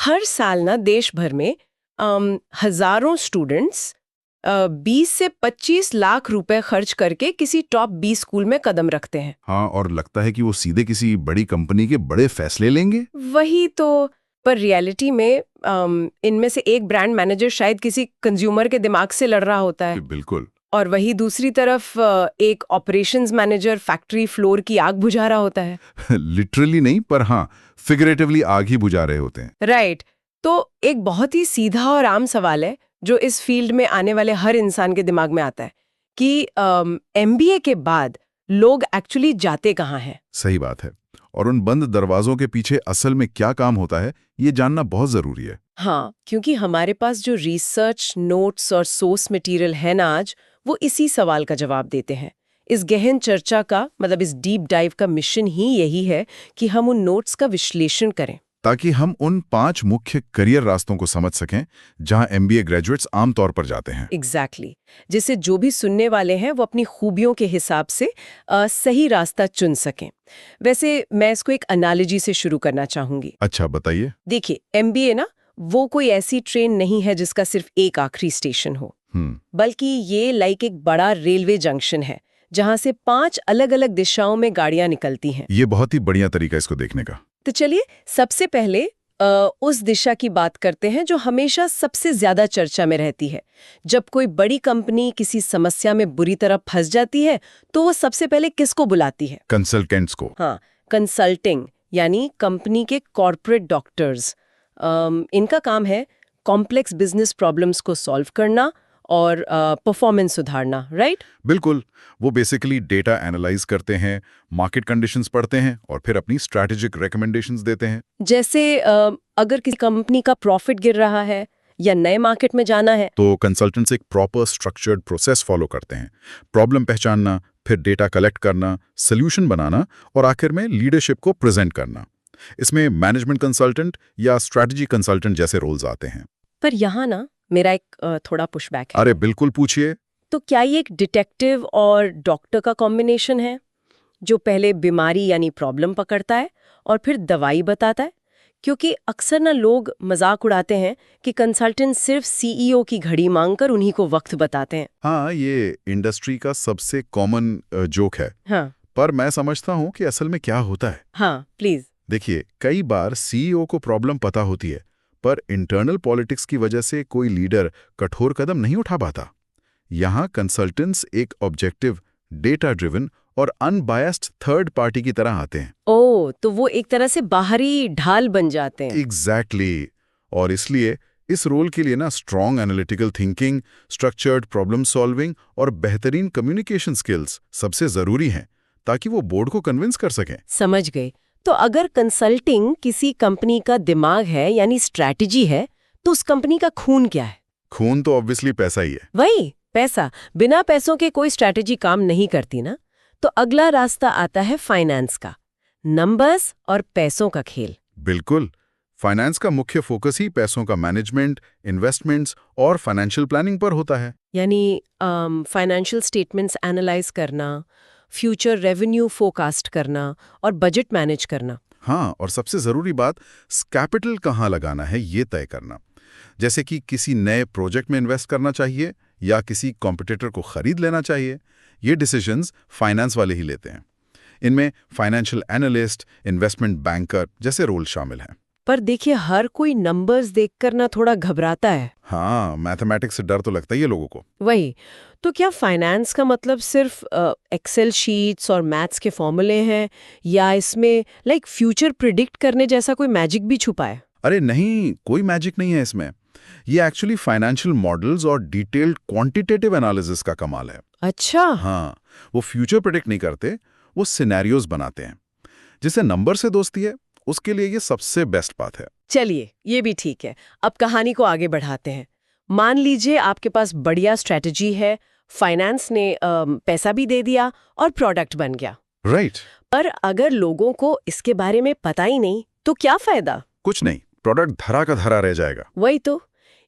हर साल ना देश भर में हजारों स्टूडेंट्स 20 से 25 लाख रुपए खर्च करके किसी टॉप 20 स्कूल में कदम रखते हैं। हाँ, और लगता है कि वो सीधे किसी बड़ी कंपनी के बड़े फैसले लेंगे। वही तो। पर रियलिटी में इनमें से एक ब्रांड मैनेजर शायद किसी कंज्यूमर के दिमाग से लड़ रहा होता है। बिल्कुल। और वही दूसरी तरफ एक ऑपरेशंस मैनेजर फैक्ट्री फ्लोर की आग बुझा रहा होता है। लिटरली नहीं, पर हाँ, फिगरेटिवली आग ही बुझा रहे होते हैं। राइट। तो एक बहुत ही सीधा और आम सवाल है जो इस फील्ड में आने वाले हर इंसान के दिमाग में आता है कि MBA के बाद लोग एक्चुअली जाते कहाँ हैं। सही बात है। और उन बंद दरवाजों के पीछे असल में क्या काम होता है, ये जानना बहुत जरूरी है। हाँ, क्योंकि हमारे पास जो रिसर्च नोट्स और सोर्स मटेरियल है ना आज, वो इसी सवाल का जवाब देते हैं। इस गहन चर्चा का मतलब इस डीप डाइव का मिशन ही यही है कि हम उन नोट्स का विश्लेषण करें ताकि हम उन 5 मुख्य करियर रास्तों को समझ सकें जहां MBA ग्रेजुएट्स आमतौर पर जाते हैं। एग्जैक्टली जिससे जो भी सुनने वाले हैं वो अपनी खूबियों के हिसाब से सही रास्ता चुन सकें। वैसे मैं इसको एक एनालॉजी से शुरू करना चाहूंगी। अच्छा, बताइए। देखिए, MBA ना वो कोई ऐसी ट्रेन नहीं है जिसका सिर्फ एक आखिरी स्टेशन हो, बल्कि ये लाइक एक बड़ा रेलवे जंक्शन है जहां से 5 अलग-अलग दिशाओं में गाड़ियां निकलती हैं। ये बहुत ही बढ़िया तरीका इसको देखने का। तो चलिए सबसे पहले उस दिशा की बात करते हैं जो हमेशा सबसे ज्यादा चर्चा में रहती है। जब कोई बड़ी कंपनी किसी समस्या में बुरी तरह फंस जाती है तो वो सबसे पहले किसको बुलाती है? कंसल्टेंट्स को। हाँ, कंसल्टिंग यानी कंपनी के कॉर्पोरेट डॉक्टर्स। इनका काम है कॉम्प्लेक्स बिजनेस प्रॉब्लम्स को सॉल्व करना और परफॉर्मेंस सुधारना। राइट? बिल्कुल। वो बेसिकली डेटा एनालाइज करते हैं, मार्केट कंडीशंस पढ़ते हैं और फिर अपनी स्ट्रैटेजिक रिकमेंडेशंस देते हैं। जैसे अगर किसी कंपनी का प्रॉफिट गिर रहा है या नए मार्केट में जाना है तो कंसल्टेंट्स एक प्रॉपर स्ट्रक्चर्ड प्रोसेस फॉलो करते हैं। प्रॉब्लम पहचानना, फिर डेटा कलेक्ट करना, सोल्यूशन बनाना और आखिर में लीडरशिप को प्रेजेंट करना। इसमें मैनेजमेंट कंसल्टेंट या स्ट्रैटेजी कंसल्टेंट जैसे रोल्स आते हैं। पर यहाँ ना मेरा एक थोड़ा पुशबैक है। अरे बिल्कुल, पूछिए। तो क्या ये एक डिटेक्टिव और डॉक्टर का कॉम्बिनेशन है जो पहले बीमारी यानी प्रॉब्लम पकड़ता है और फिर दवाई बताता है? क्योंकि अक्सर ना लोग मजाक उड़ाते हैं कि कंसल्टेंट सिर्फ CEO की घड़ी मांगकर उन्हीं को वक्त बताते हैं। हाँ, ये इंडस्ट्री का सबसे कॉमन जोक है। हाँ, पर मैं समझता हूँ कि असल में क्या होता है। हाँ प्लीज। देखिए, कई बार CEO को प्रॉब्लम पता होती है, पर इंटरनल पॉलिटिक्स की वजह से कोई लीडर कठोर कदम नहीं उठा पाता। यहाँ कंसल्टेंट्स एक ऑब्जेक्टिव, डेटा ड्रिवन और अनबायस्ड थर्ड पार्टी की तरह आते हैं। ओह, तो वो एक तरह से बाहरी ढाल बन जाते हैं। एग्जैक्टली। और इसलिए इस रोल के लिए ना strong analytical thinking, structured problem solving और बेहतरीन कम्युनिकेशन स्किल्स सबसे जरूरी हैं, ताकि वो बोर्ड को कन्विंस कर सकें। समझ गए। तो अगर कंसल्टिंग किसी कंपनी का दिमाग है यानी स्ट्रैटेजी है, तो उस कंपनी का खून क्या है? खून तो ऑब्वियसली पैसा ही है। वही पैसा। बिना पैसों के कोई स्ट्रैटेजी काम नहीं करती ना। तो अगला रास्ता आता है फाइनेंस का। नंबर्स और पैसों का खेल। बिल्कुल। फाइनेंस का मुख्य फोकस ही पैसों का मैनेजमेंट, इन्वेस्टमेंट्स और फाइनेंशियल प्लानिंग पर होता है। यानी फाइनेंशियल स्टेटमेंट्स एनालाइज करना, फ्यूचर रेवेन्यू फोरकास्ट करना और बजट मैनेज करना। हाँ, और सबसे जरूरी बात, कैपिटल कहाँ लगाना है ये तय करना। जैसे कि किसी नए प्रोजेक्ट में इन्वेस्ट करना चाहिए या किसी कॉम्पिटिटर को खरीद लेना चाहिए, ये डिसीजंस फाइनेंस वाले ही लेते हैं। इनमें फाइनेंशियल एनालिस्ट, इन्वेस्टमेंट बैंकर जैसे रोल शामिल हैं। पर देखिए, हर कोई नंबर्स देखकर ना थोड़ा घबराता है। हाँ, मैथमेटिक्स से डर तो लगता ही है लोगों को। वही तो। क्या फाइनेंस का मतलब सिर्फ एक्सेल शीट्स और मैथ्स के फॉर्मूले हैं, या इसमें लाइक फ्यूचर प्रिडिक्ट करने जैसा कोई मैजिक भी छुपा है? अरे नहीं, कोई मैजिक नहीं है इसमें। ये एक्चुअली फाइनेंशियल मॉडल्स और डिटेल्ड क्वांटिटेटिव एनालिसिस का कमाल है। अच्छा। हाँ, वो फ्यूचर प्रेडिक्ट नहीं करते, वो सिनेरियोज बनाते हैं। जिसे नंबर से दोस्ती है, उसके लिए ये सबसे बेस्ट बात है। चलिए, ये भी ठीक है। अब कहानी को आगे बढ़ाते हैं। मान लीजिए आपके पास बढ़िया स्ट्रैटेजी है, फाइनेंस ने पैसा भी दे दिया और प्रोडक्ट बन गया। राइट। पर अगर लोगों को इसके बारे में पता ही नहीं तो क्या फायदा? कुछ नहीं, प्रोडक्ट धरा का धरा रह जाएगा। वही तो।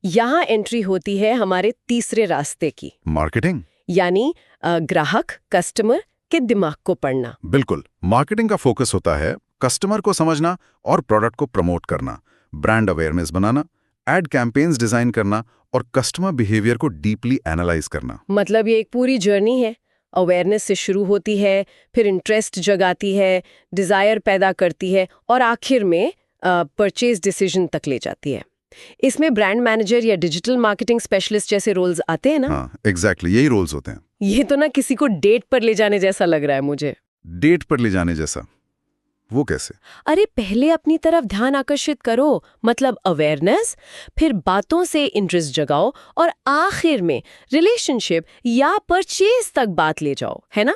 यहाँ एंट्री होती है हमारे तीसरे रास्ते की, मार्केटिंग। यानी ग्राहक, कस्टमर के दिमाग को पढ़ना। बिल्कुल। मार्केटिंग का फोकस होता है कस्टमर को समझना और प्रोडक्ट को प्रमोट करना। ब्रांड अवेयरनेस बनाना, एड कैंपेन्स डिजाइन करना और कस्टमर बिहेवियर को डीपली एनालाइज करना। मतलब ये एक पूरी जर्नी है। अवेयरनेस से शुरू होती है, फिर इंटरेस्ट जगाती है, डिजायर पैदा करती है और आखिर में परचेज डिसीजन तक ले जाती है। इसमें ब्रांड मैनेजर या डिजिटल मार्केटिंग स्पेशलिस्ट जैसे रोल्स आते हैं ना? हाँ, एग्जैक्टली यही रोल्स होते हैं। ये तो ना किसी को डेट पर ले जाने जैसा लग रहा है मुझे। डेट पर ले जाने जैसा? वो कैसे? अरे पहले अपनी तरफ ध्यान आकर्षित करो, मतलब अवेयरनेस, फिर बातों से इंटरेस्ट जगाओ और आखिर में रिलेशनशिप या परचेज तक बात ले जाओ, है ना?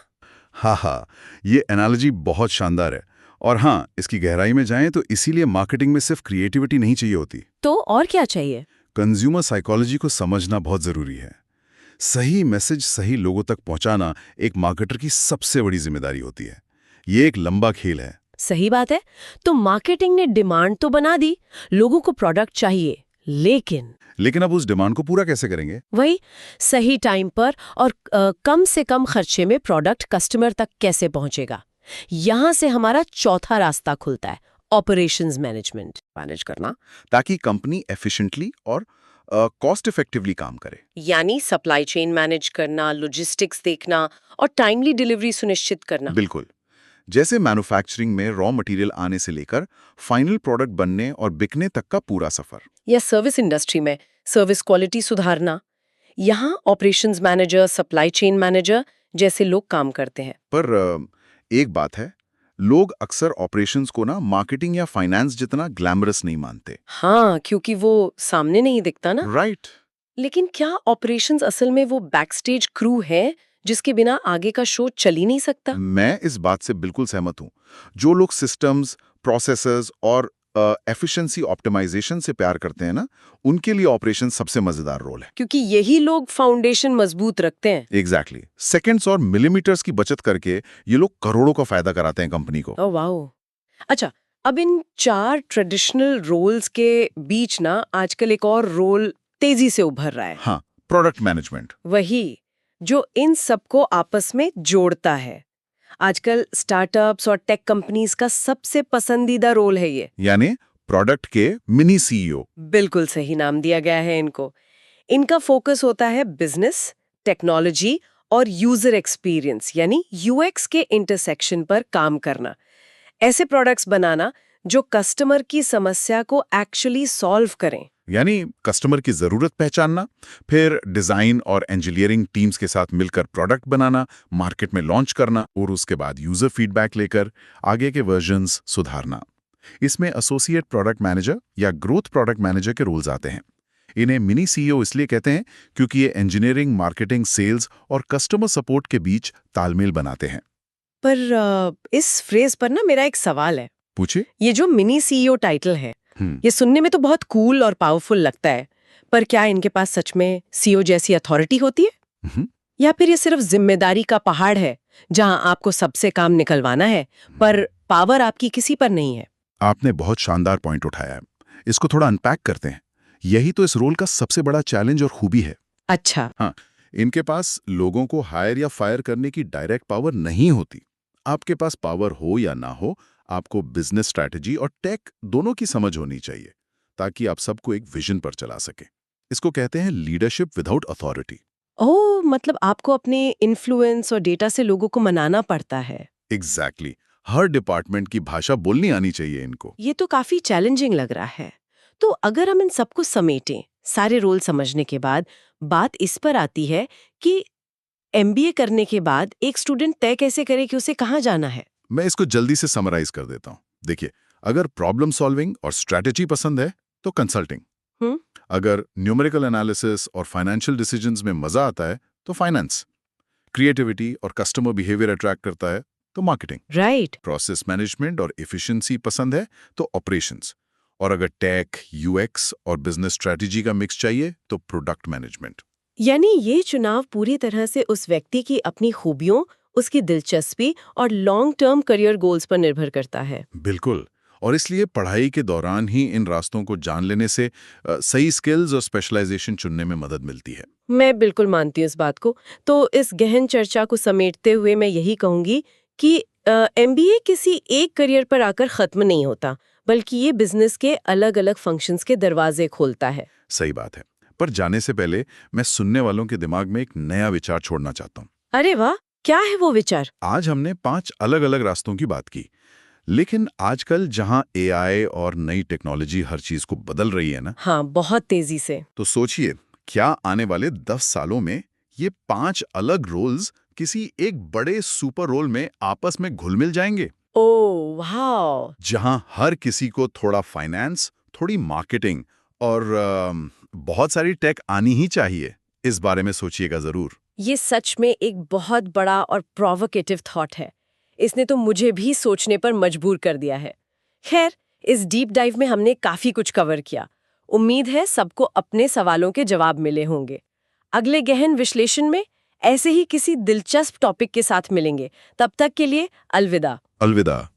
हाँ, ये एनालॉजी बहुत शानदार है। और हाँ, इसकी गहराई में जाएं तो इसीलिए मार्केटिंग में सिर्फ क्रिएटिविटी नहीं चाहिए होती। तो और क्या चाहिए? कंज्यूमर साइकोलॉजी को समझना बहुत जरूरी है। सही मैसेज सही लोगों तक पहुंचाना एक मार्केटर की सबसे बड़ी जिम्मेदारी होती है। ये एक लंबा खेल है। सही बात है। तो मार्केटिंग ने डिमांड तो बना दी, लोगों को प्रोडक्ट चाहिए, लेकिन अब उस डिमांड को पूरा कैसे करेंगे? वही सही टाइम पर और कम से कम खर्चे में प्रोडक्ट कस्टमर तक कैसे पहुंचेगा। यहां से हमारा चौथा रास्ता खुलता है, ऑपरेशंस मैनेज करना, ताकि कंपनी एफिशिएंटली और कॉस्ट इफेक्टिवली काम करे। यानी सप्लाई चेन मैनेज करना, लॉजिस्टिक्स देखना और टाइमली डिलीवरी सुनिश्चित करना। बिल्कुल। जैसे मैन्युफैक्चरिंग में रॉ मटेरियल आने से लेकर फाइनल प्रोडक्ट बनने और बिकने तक का पूरा सफर। या सर्विस इंडस्ट्री में सर्विस क्वालिटी सुधारना, यहाँ operations manager, supply chain manager जैसे लोग काम करते हैं। पर एक बात है, लोग अक्सर ऑपरेशंस को ना मार्केटिंग या फाइनेंस जितना ग्लैमरस नहीं मानते। हाँ, क्योंकि वो सामने नहीं दिखता ना। राइट। लेकिन क्या ऑपरेशंस असल में वो बैकस्टेज क्रू है जिसके बिना आगे का शो चल ही नहीं सकता? मैं इस बात से बिल्कुल सहमत हूँ। जो लोग सिस्टम्स, प्रोसेसेस और एफिशिएंसी ऑप्टिमाइजेशन से प्यार करते हैं ना, उनके लिए ऑपरेशन सबसे मजेदार रोल है। क्योंकि यही लोग फाउंडेशन मजबूत रखते हैं। एग्जैक्टली। सेकेंड्स और मिलीमीटर्स की बचत करके ये लोग करोड़ों का फायदा कराते हैं कंपनी को। Oh wow. अच्छा, अब इन 4 ट्रेडिशनल रोल्स के बीच ना आजकल एक और रोल तेजी से उभर रहा है। हाँ, प्रोडक्ट मैनेजमेंट। वही, जो इन सबको आपस में जोड़ता है। आजकल स्टार्टअप्स और टेक कंपनीज का सबसे पसंदीदा रोल है ये। यानी प्रोडक्ट के मिनी सीईओ। बिल्कुल सही नाम दिया गया है इनको। इनका फोकस होता है बिजनेस, टेक्नोलॉजी और यूजर एक्सपीरियंस यानी यूएक्स के इंटरसेक्शन पर काम करना। ऐसे प्रोडक्ट्स बनाना जो कस्टमर की समस्या को एक्चुअली सॉल्व करें। यानी कस्टमर की जरूरत पहचानना, फिर डिजाइन और इंजीनियरिंग टीम्स के साथ मिलकर प्रोडक्ट बनाना, मार्केट में लॉन्च करना और उसके बाद यूजर फीडबैक लेकर आगे के वर्जन्स सुधारना। इसमें एसोसिएट प्रोडक्ट मैनेजर या ग्रोथ प्रोडक्ट मैनेजर के रोल्स आते हैं। इन्हें मिनी सीईओ इसलिए कहते हैं क्योंकि ये इंजीनियरिंग, मार्केटिंग, सेल्स और कस्टमर सपोर्ट के बीच तालमेल बनाते हैं। पर इस फ्रेज पर ना मेरा एक सवाल है। पूछिए। ये जो मिनी सीईओ टाइटल है, ये सुनने में तो बहुत कूल और पावरफुल लगता है, पर क्या इनके पास सच में सीईओ जैसी अथॉरिटी होती है? या फिर ये सिर्फ जिम्मेदारी का पहाड़ है जहां आपको सबसे काम निकलवाना है पर पावर आपकी किसी पर नहीं है? आपने बहुत शानदार पॉइंट उठाया है। इसको थोड़ा अनपैक करते हैं। यही तो इस रोल का सबसे बड़ा चैलेंज और खूबी है। अच्छा। हाँ, इनके पास लोगों को हायर या फायर करने की डायरेक्ट पावर नहीं होती। आपके पास पावर हो या ना हो, आपको बिजनेस स्ट्रैटेजी और टेक दोनों की समझ होनी चाहिए ताकि आप सबको एक विजन पर चला सके। इसको कहते हैं लीडरशिप विदाउट अथॉरिटी। ओह, मतलब आपको अपने इन्फ्लुएंस और डेटा से लोगों को मनाना पड़ता है। एग्जैक्टली। हर डिपार्टमेंट की भाषा बोलनी आनी चाहिए इनको। ये तो काफी चैलेंजिंग लग रहा है। तो अगर हम इन सबको समेटें, सारे रोल समझने के बाद बात इस पर आती है कि एमबीए करने के बाद एक स्टूडेंट तय कैसे करे कि उसे कहाँ जाना है? मैं इसको जल्दी से समराइज कर देता हूँ। देखिए, अगर प्रॉब्लम सॉल्विंग और स्ट्रैटेजी पसंद है तो कंसल्टिंग। अगर न्यूमेरिकल एनालिसिस और फाइनेंशियल डिसीजंस में मजा आता है तो फाइनेंस। क्रिएटिविटी और कस्टमर बिहेवियर अट्रैक्ट करता है तो मार्केटिंग। राइट। प्रोसेस मैनेजमेंट और एफिशिएंसी पसंद है तो ऑपरेशंस। और अगर टेक, यूएक्स और बिजनेस स्ट्रैटेजी का मिक्स चाहिए तो प्रोडक्ट मैनेजमेंट। यानी ये चुनाव पूरी तरह से उस व्यक्ति की अपनी खूबियों, उसकी दिलचस्पी और लॉन्ग टर्म करियर गोल्स पर निर्भर करता है। बिल्कुल। और इसलिए पढ़ाई के दौरान ही इन रास्तों को जान लेने से सही स्किल्स और स्पेशलाइजेशन चुनने में मदद मिलती है। मैं बिल्कुल मानती हूँ इस बात को। तो इस गहन चर्चा को समेटते हुए मैं यही कहूंगी कि एमबीए किसी एक करियर पर आकर खत्म नहीं होता, बल्कि ये बिजनेस के अलग-अलग फंक्शंस के दरवाजे खोलता है। सही बात है। पर जाने से पहले मैं सुनने वालों के दिमाग में एक नया विचार छोड़ना चाहता हूँ। अरे वाह, क्या है वो विचार? आज हमने 5 अलग-अलग रास्तों की बात की, लेकिन आजकल जहां एआई और नई टेक्नोलॉजी हर चीज को बदल रही है ना, हाँ, बहुत तेजी से। तो सोचिए क्या आने वाले 10 सालों में ये 5 अलग रोल्स किसी एक बड़े सुपर रोल में आपस में घुल मिल जाएंगे, ओह वाह! जहां हर किसी को थोड़ा फाइनेंस, थोड़ी मार्केटिंग और बहुत सारी टेक आनी ही चाहिए। इस बारे में सोचिएगा जरूर। ये सच में एक बहुत बड़ा और प्रोवोकेटिव थॉट है। इसने तो मुझे भी सोचने पर मजबूर कर दिया है। खैर, इस डीप डाइव में हमने काफी कुछ कवर किया। उम्मीद है सबको अपने सवालों के जवाब मिले होंगे। अगले गहन विश्लेषण में ऐसे ही किसी दिलचस्प टॉपिक के साथ मिलेंगे। तब तक के लिए अलविदा। अलविदा।